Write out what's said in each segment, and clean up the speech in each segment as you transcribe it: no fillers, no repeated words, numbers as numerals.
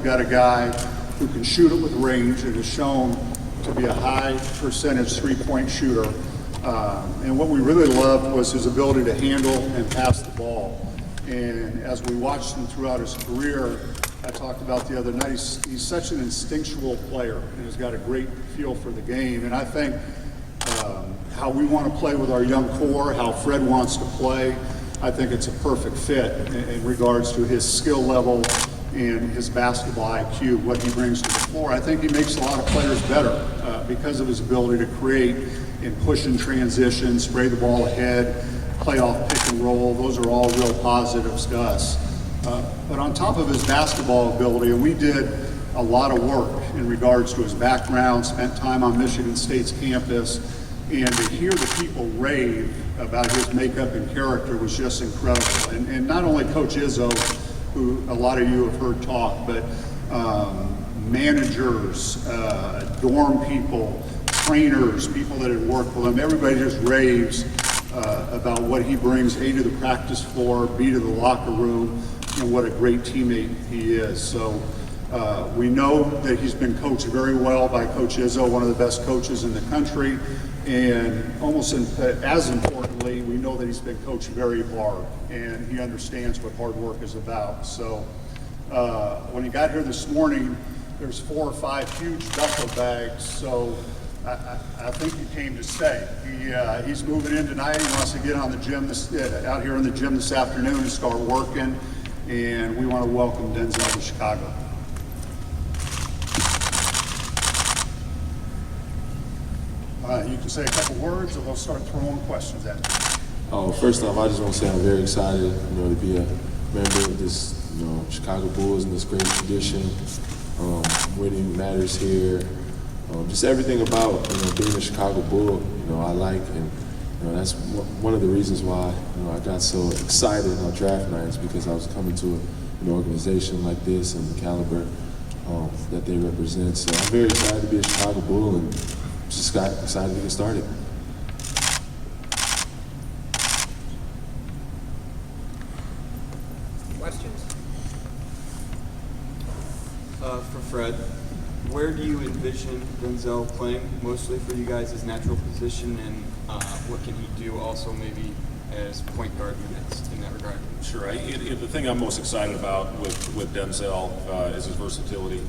got a guy who can shoot it with range and is shown to be a high percentage three-point shooter. And what we really loved was his ability to handle and pass the ball. And as we watched him throughout his career, I talked about the other night, he's such an instinctual player and has got a great feel for the game. And I think how we want to play with our young core, how Fred wants to play, I think it's a perfect fit in regards to his skill level and his basketball IQ, what he brings to the floor. I think he makes a lot of players better because of his ability to create and push in transition, spray the ball ahead, play off pick and roll. Those are all real positives to us. But on top of his basketball ability, and we did a lot of work in regards to his background, spent time on Michigan State's campus, and to hear the people rave about his makeup and character was just incredible. And not only Coach Izzo, who a lot of you have heard talk, but managers, dorm people, trainers, people that had worked with him, everybody just raves about what he brings, A, to the practice floor, B, to the locker room, and what a great teammate he is. So we know that he's been coached very well by Coach Izzo, one of the best coaches in the country, and almost as importantly, we know that he's been coached very hard, and he understands what hard work is about. So when he got here this morning, there's 4 or 5 huge duffel bags, so I think he came to stay. He's moving in tonight. He wants to get on the gym out here in the gym this afternoon and start working. And we want to welcome Denzel to Chicago. You can say a couple words, or they'll start throwing questions at you. Oh, first off, I just want to say I'm very excited, to be a member of this, Chicago Bulls and this great tradition. Winning matters here. Just everything about being a Chicago Bull, I like, and that's one of the reasons why I got so excited on draft nights, because I was coming to an organization like this and the caliber that they represent. So I'm very excited to be a Chicago Bull, and just got excited to get started. Questions? For Fred, where do you envision Denzel playing mostly for you guys' his natural position, and what can he do also maybe as point guard minutes in that regard? Sure. The thing I'm most excited about with Denzel is his versatility.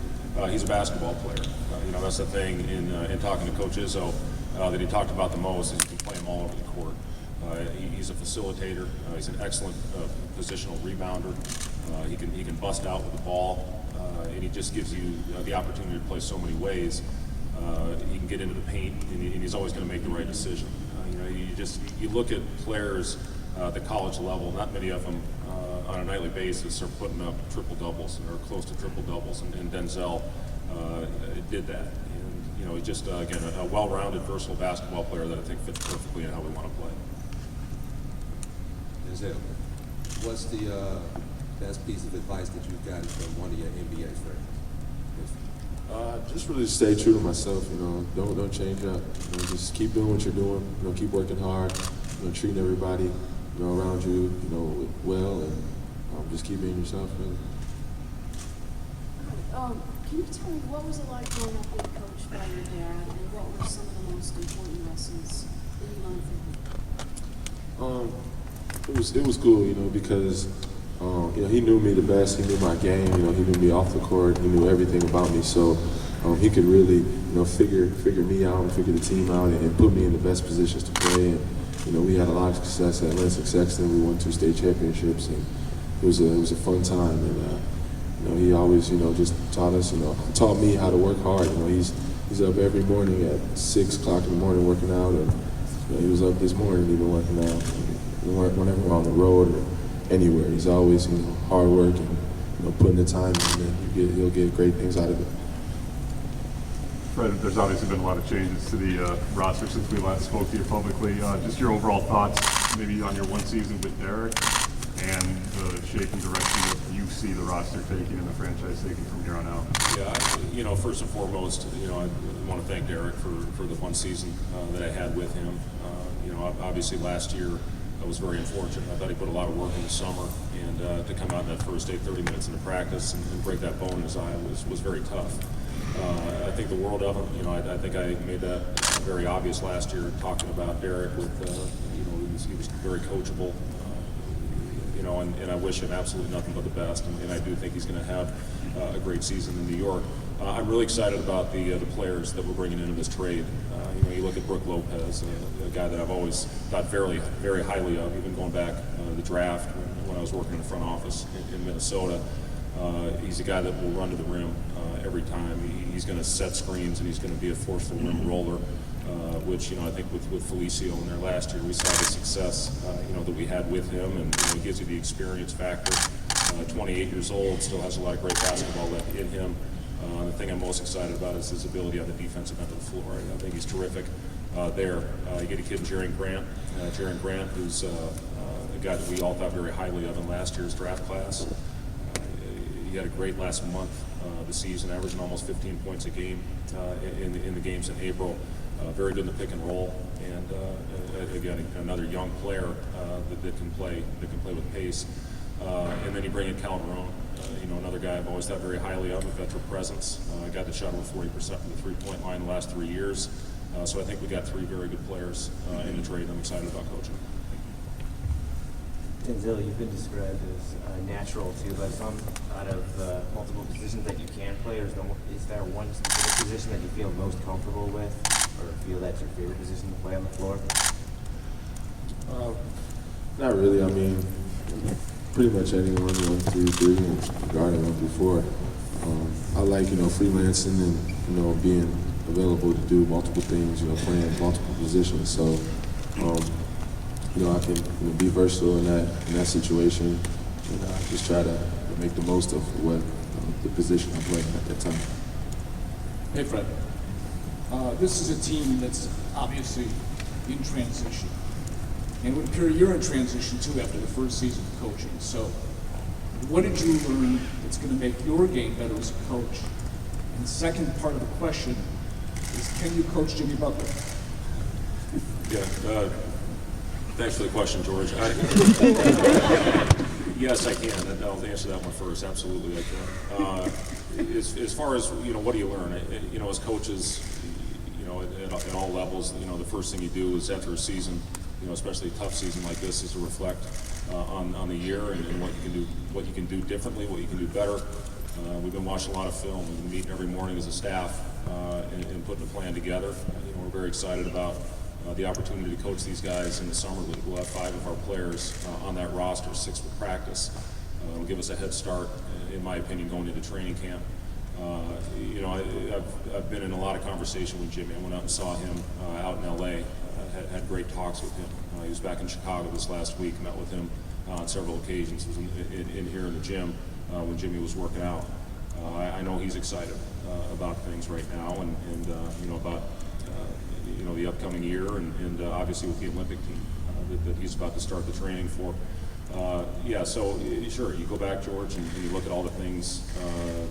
He's a basketball player. That's the thing in talking to Coach Izzo that he talked about the most, is you can play him all over the court. He's a facilitator. He's an excellent positional rebounder. He can bust out with the ball. And he just gives you the opportunity to play so many ways. He can get into the paint, and he's always going to make the right decision. You look at players at the college level, not many of them on a nightly basis are putting up triple doubles or close to triple doubles, and Denzel did that. And he's just again a well-rounded, versatile basketball player that I think fits perfectly in how we want to play. Denzel, what's the best piece of advice that you've gotten from one of your NBA friends? Just really stay true to myself. Don't change up. Just keep doing what you're doing. Keep working hard. Treating everybody around you well, and just keep being yourself. Really. Can you tell me what was it like growing up being coached by your dad, and what were some of the most important lessons that you learned from him? It was cool, because he knew me the best. He knew my game. He knew me off the court. He knew everything about me. So he could really, figure me out and figure the team out and put me in the best positions to play. And we had a lot of success at Atlantic Sexton. We won 2 state championships, and it was a fun time. And he always, just taught me how to work hard. He's up every morning at 6 o'clock in the morning working out, and he was up this morning even working out. Whenever we're on the road or anywhere, he's always hard work and putting the time in, and he'll get great things out of it. Fred, there's obviously been a lot of changes to the roster since we last spoke to you publicly. Just your overall thoughts, maybe on your one season with Derek, and the shape and direction that you see the roster taking and the franchise taking from here on out. Yeah, first and foremost, I want to thank Derek for the one season that I had with him. Obviously last year I was very unfortunate. I thought he put a lot of work in the summer, and and to come out in that first 30 minutes into practice and break that bone in his eye was very tough. I think the world of him. You know, I think I made that very obvious last year talking about Derek. With you know, he was very coachable. You know, and I wish him absolutely nothing but the best. And I do think he's going to have a great season in New York. I'm really excited about the players that we're bringing into this trade. You know, you look at Brook Lopez, a guy that I've always thought very, very highly of, even going back the draft when I was working in the front office in Minnesota. He's a guy that will run to the rim every time. He's going to set screens, and he's going to be a forceful rim roller, which, you know, I think with Felicio in there last year, we saw the success, you know, that we had with him, and you know, he gives you the experience factor. 28 years old, still has a lot of great basketball left in him. The thing I'm most excited about is his ability on the defensive end of the floor. I think he's terrific there. You get a kid, Jaren Grant, who's a guy that we all thought very highly of in last year's draft class. He had a great last month of the season, averaging almost 15 points a game in the games in April. Very good in the pick and roll, and again, another young player that can play with pace. And then you bring in Calderon, you know, another guy I've always thought very highly of, a veteran presence. Guy that shot over 40% from the three-point line the last 3 years. So I think we got three very good players in the trade. I'm excited about coaching. Denzel, you've been described as natural too by some. Out of the multiple positions that you can play, is there one specific position that you feel most comfortable with, or feel that's your favorite position to play on the floor? Not really. I mean, pretty much anyone, 1 through 3, and guarding 1 through 4. I like, you know, freelancing and, you know, being available to do multiple things, you know, playing multiple positions. So, you know, I can, you know, be versatile in that situation, and just try to make the most of what the position I'm playing at that time. Hey, Fred. This is a team that's obviously in transition. And it would appear you're in transition too after the first season of coaching. So what did you learn that's going to make your game better as a coach? And the second part of the question is, can you coach Jimmy Butler? Yeah. Thanks for the question, George. Yes, I can. I'll answer that one first. Absolutely, I can. As far as, you know, what do you learn? You know, as coaches, you know, at all levels, you know, the first thing you do is after a season, you know, especially a tough season like this, is to reflect on the year and what you can do differently, what you can do better. We've been watching a lot of film. We've been meeting every morning as a staff and putting a plan together. You know, we're very excited about the opportunity to coach these guys in the summer league. We'll have 5 of our players on that roster, 6 for practice. It'll give us a head start, in my opinion, going into training camp. You know, I've been in a lot of conversation with Jimmy. I went out and saw him out in L.A. Had great talks with him. He was back in Chicago this last week. Met with him on several occasions. Was in here in the gym when Jimmy was working out. I know he's excited about things right now, and you know, about you know, the upcoming year, and obviously with the Olympic team that he's about to start the training for. Yeah, so sure, you go back, George, and you look at all the things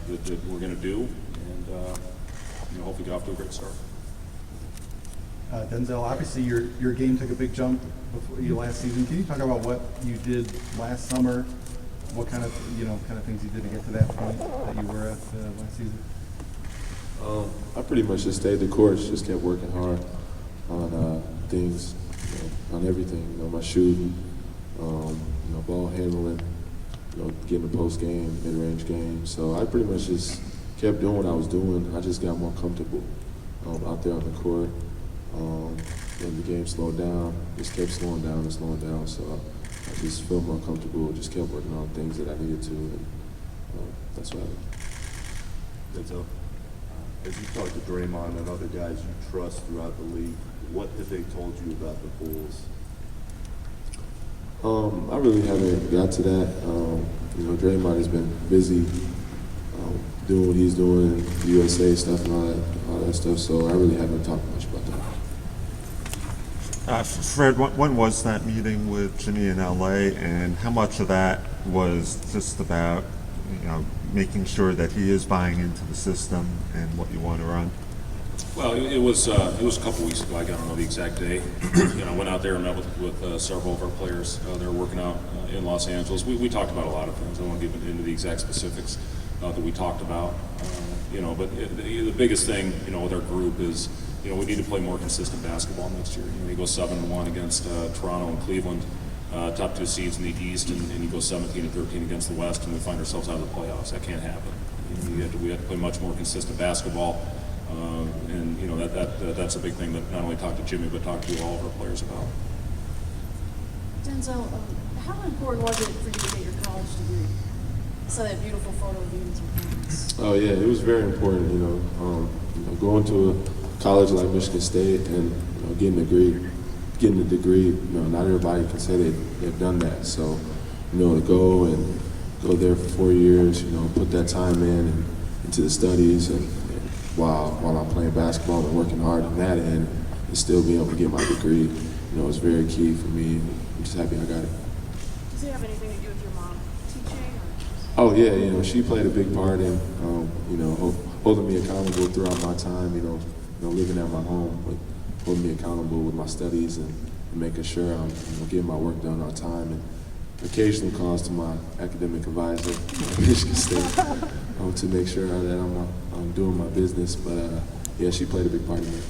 that we're going to do, and you know, hopefully get off to a great start. Denzel, obviously your game took a big jump before you last season. Can you talk about what you did last summer? What kind of things you did to get to that point that you were at last season? I pretty much just stayed the course, just kept working hard on things, you know, on everything. You know, my shooting, you know, ball handling, you know, getting the post game, mid-range game. So I pretty much just kept doing what I was doing. I just got more comfortable out there on the court. And the game slowed down. Just kept slowing down and slowing down. So I just felt more comfortable. Just kept working on things that I needed to, and that's what I did. Denzel, as you talk to Draymond and other guys you trust throughout the league, what have they told you about the Bulls? I really haven't got to that. You know, Draymond has been busy doing what he's doing, the USA stuff and all that stuff. So I really haven't talked much about that. Fred, when was that meeting with Jimmy in LA, and how much of that was just about, you know, making sure that he is buying into the system and what you want to run? Well, it was a couple weeks ago. I don't know the exact day. I went out there and met with several of our players. They were working out in Los Angeles. We talked about a lot of things. I won't get into the exact specifics that we talked about. But the biggest thing, with our group is, we need to play more consistent basketball next year. You go 7-1 against Toronto and Cleveland, top 2 seeds in the East, and you go 17-13 against the West, and we find ourselves out of the playoffs. That can't happen. We have to play much more consistent basketball. That's a big thing that not only talk to Jimmy, but talk to all of our players about. Denzel, how important was it for you to get your college degree? I saw that beautiful photo of you with your parents. Oh yeah, it was very important. Going to a college like Michigan State and getting a degree. Not everybody can say they've done that. So, to go there for 4 years. Put that time into the studies and while I'm playing basketball and working hard on that end, and still being able to get my degree, was very key for me. I'm just happy I got it. Does it have anything to do with your mom teaching? Oh yeah, she played a big part in, holding me accountable throughout my time. Living at my home, but holding me accountable with my studies and making sure I'm getting my work done on time. And occasional calls to my academic advisor at Michigan State to make sure that I'm doing my business. But yeah, she played a big part in it.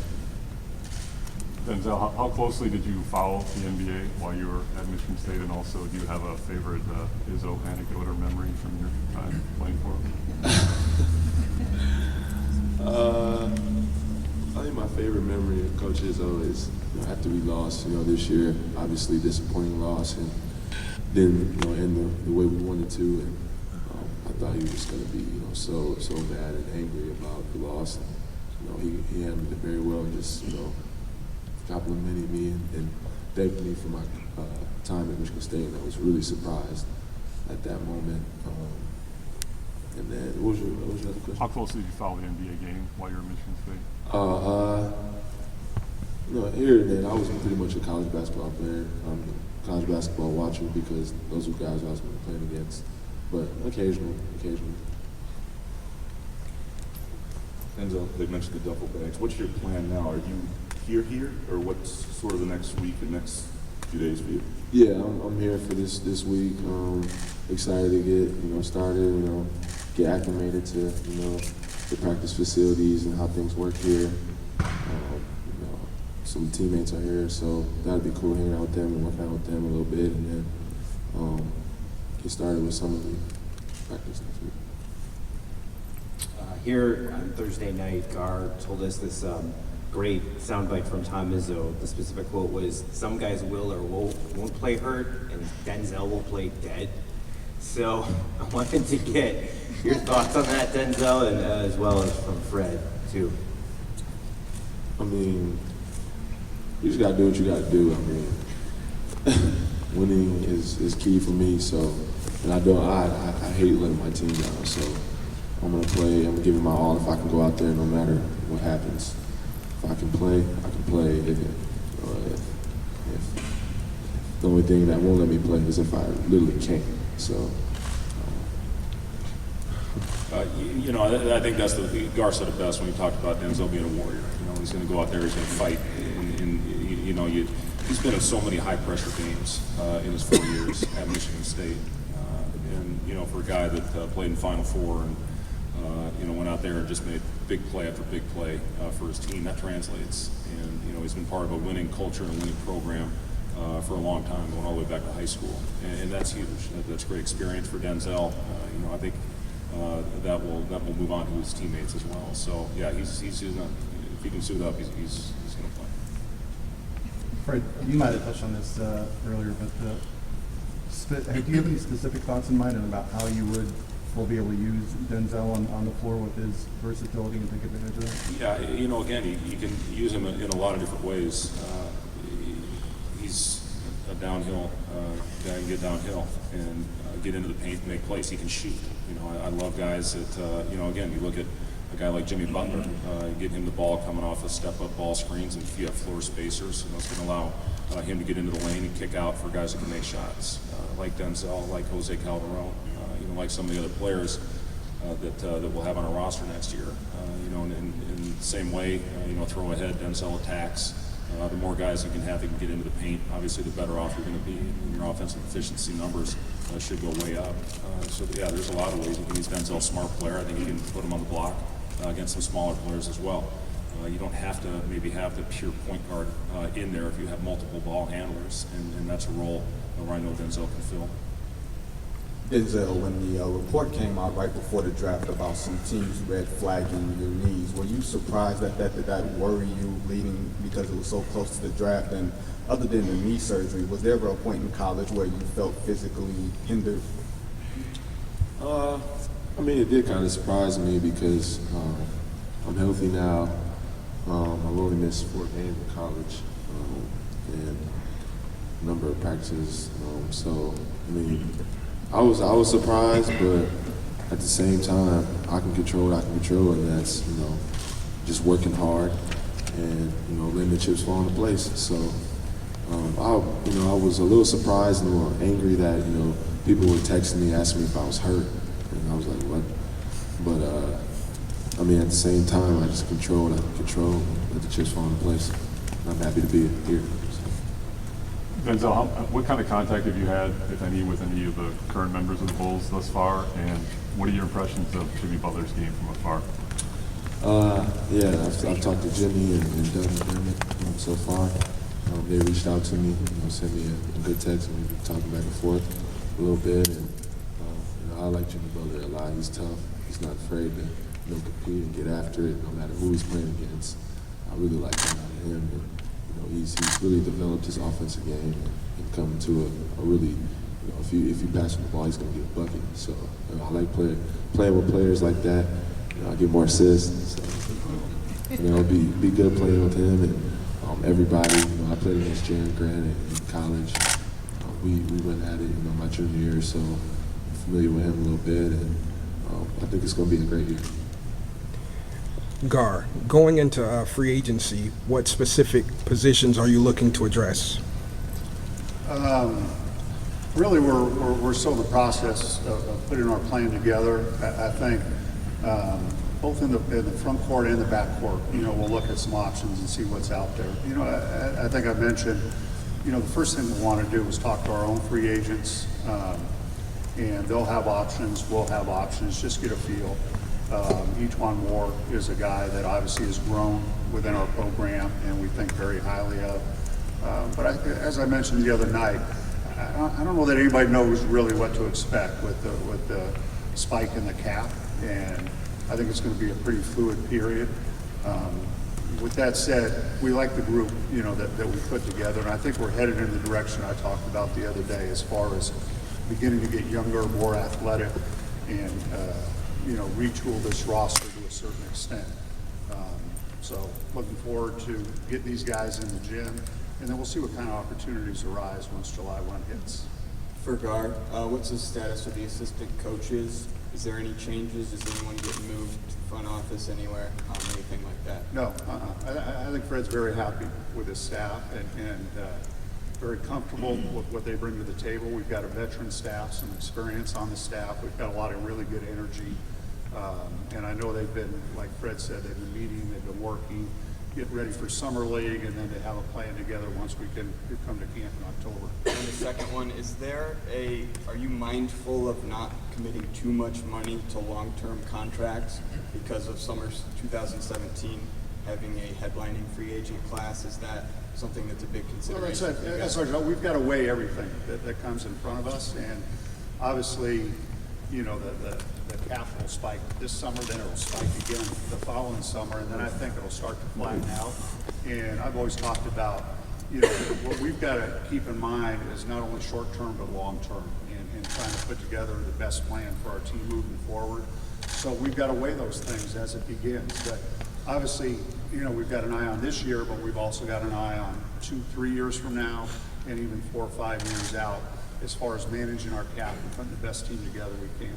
Denzel, how closely did you follow the NBA while you were at Michigan State, and also do you have a favorite Izzo anecdote or memory from your time playing for him? I think my favorite memory of Coach Izzo is after we lost, this year, obviously disappointing loss, and then end the way we wanted to, and I thought he was going to be so mad and angry about the loss. He handled it very well, and just complimented me and thanked me for my time at Michigan State, and I was really surprised at that moment. And then, what was your other question? How closely did you follow the NBA game while you were at Michigan State? Here and then, I was pretty much a college basketball player. I'm a college basketball watcher because those were guys I was playing against. But occasionally. Denzel, they mentioned the duffel bags. What's your plan now? Are you here, or what's sort of the next week and next few days for you? Yeah, I'm here for this week. Excited to get started. Get acclimated to the practice facilities and how things work here. Some teammates are here, so that'd be cool hanging out with them and working out with them a little bit, and then get started with some of the practice next week. Here on Thursday night, Gar told us this great soundbite from Tom Izzo. The specific quote was, "Some guys will or won't play hurt, and Denzel will play dead." So I wanted to get your thoughts on that, Denzel, and as well as from Fred, too. I mean, you just gotta do what you gotta do. I mean, winning is key for me. So, and I hate letting my team down. So, I'm gonna play. I'm gonna give it my all. If I can go out there, no matter what happens. If I can play, I can play. If the only thing that won't let me play is if I literally can't. So. I think that's Gar said it best when he talked about Denzel being a warrior. He's going to go out there, he's going to fight, and he's been in so many high-pressure games in his 4 years at Michigan State, and for a guy that played in Final Four and went out there and just made big play after big play for his team, that translates. And he's been part of a winning culture and a winning program for a long time, going all the way back to high school, and that's huge. That's great experience for Denzel. I think. That will move on to his teammates as well. So yeah, he's not, if he can suit up, he's going to play. Fred, you might have touched on this earlier, but do you have any specific thoughts in mind about how you will be able to use Denzel on the floor with his versatility and take advantage of that? Yeah, again, you can use him in a lot of different ways. He's a downhill guy, can get downhill and get into the paint and make plays. He can shoot. I love guys that, again, you look at a guy like Jimmy Butler, get him the ball coming off of step-up ball screens, and if you have floor spacers, it's going to allow him to get into the lane and kick out for guys that can make shots, like Denzel, like Jose Calderon, like some of the other players. that we'll have on our roster next year. You know, in the same way, you know, throw ahead Denzel attacks. The more guys you can have that can get into the paint, obviously the better off you're going to be, and your offensive efficiency numbers should go way up. So yeah, there's a lot of ways you can use Denzel, smart player. I think you can put him on the block against some smaller players as well. You don't have to maybe have the pure point guard in there if you have multiple ball handlers, and that's a role where I know Denzel can fill. Denzel, when the report came out right before the draft about some teams red flagging your knees, were you surprised at that? Did that worry you leading because it was so close to the draft? And other than the knee surgery, was there ever a point in college where you felt physically hindered? I mean, it did kind of surprise me because I'm healthy now. I've only missed 4 games in college and a number of practices. So, I mean, I was surprised, but at the same time, I can control what I can control, and that's, you know, just working hard and, you know, letting the chips fall into place. So, I was a little surprised and a little angry that, you know, people were texting me, asking me if I was hurt, and I was like, what? But, I mean, at the same time, I just control what I can control, let the chips fall into place. I'm happy to be here. Denzel, what kind of contact have you had, if any, with any of the current members of the Bulls thus far? And what are your impressions of Jimmy Butler's game from afar? Yeah, I've talked to Jimmy and Doug McDermott so far. They reached out to me, you know, sent me a good text, and we've been talking back and forth a little bit. And you know, I like Jimmy Butler a lot. He's tough. He's not afraid to, you know, compete and get after it, no matter who he's playing against. I really like that out of him. And, you know, he's really developed his offensive game and come to a really, you know, if you pass him the ball, he's going to get a bucket. So you know, I like playing with players like that. You know, I get more assists. So, you know, be good playing with him and everybody. You know, I played against Jaren Grant in college. We went at it, you know, my junior year, so I'm familiar with him a little bit, and I think it's going to be a great year. Gar, going into free agency, what specific positions are you looking to address? Really, we're still in the process of putting our plan together. I think both in the front court and the back court, you know, we'll look at some options and see what's out there. You know, I think I mentioned, you know, the first thing we want to do is talk to our own free agents, and they'll have options, we'll have options, just get a feel. Ejuan Moore is a guy that obviously has grown within our program and we think very highly of. But as I mentioned the other night, I don't know that anybody knows really what to expect with the spike in the cap, and I think it's going to be a pretty fluid period. With that said, we like the group, you know, that we put together, and I think we're headed in the direction I talked about the other day as far as beginning to get younger, more athletic, and you know, retool this roster to a certain extent. So looking forward to getting these guys in the gym, and then we'll see what kind of opportunities arise once July 1 hits. For Gar, what's the status of the assistant coaches? Is there any changes? Is anyone getting moved to the front office anywhere? Anything like that? No, I think Fred's very happy with his staff and very comfortable with what they bring to the table. We've got a veteran staff, some experience on the staff. We've got a lot of really good energy. And I know they've been, like Fred said, they've been meeting, they've been working, get ready for summer league, and then to have a plan together once we can come to camp in October. And the second one, are you mindful of not committing too much money to long-term contracts because of summer 2017 having a headlining free agent class? Is that something that's a big consideration? Well, that's right. We've got to weigh everything that comes in front of us, and obviously, you know, the cap will spike this summer, then it'll spike again the following summer, and then I think it'll start to flatten out. And I've always talked about, you know, what we've got to keep in mind is not only short-term but long-term, and trying to put together the best plan for our team moving forward. So we've got to weigh those things as it begins. But obviously, you know, we've got an eye on this year, but we've also got an eye on 2-3 years from now, and even 4 or 5 years out as far as managing our cap and putting the best team together we can.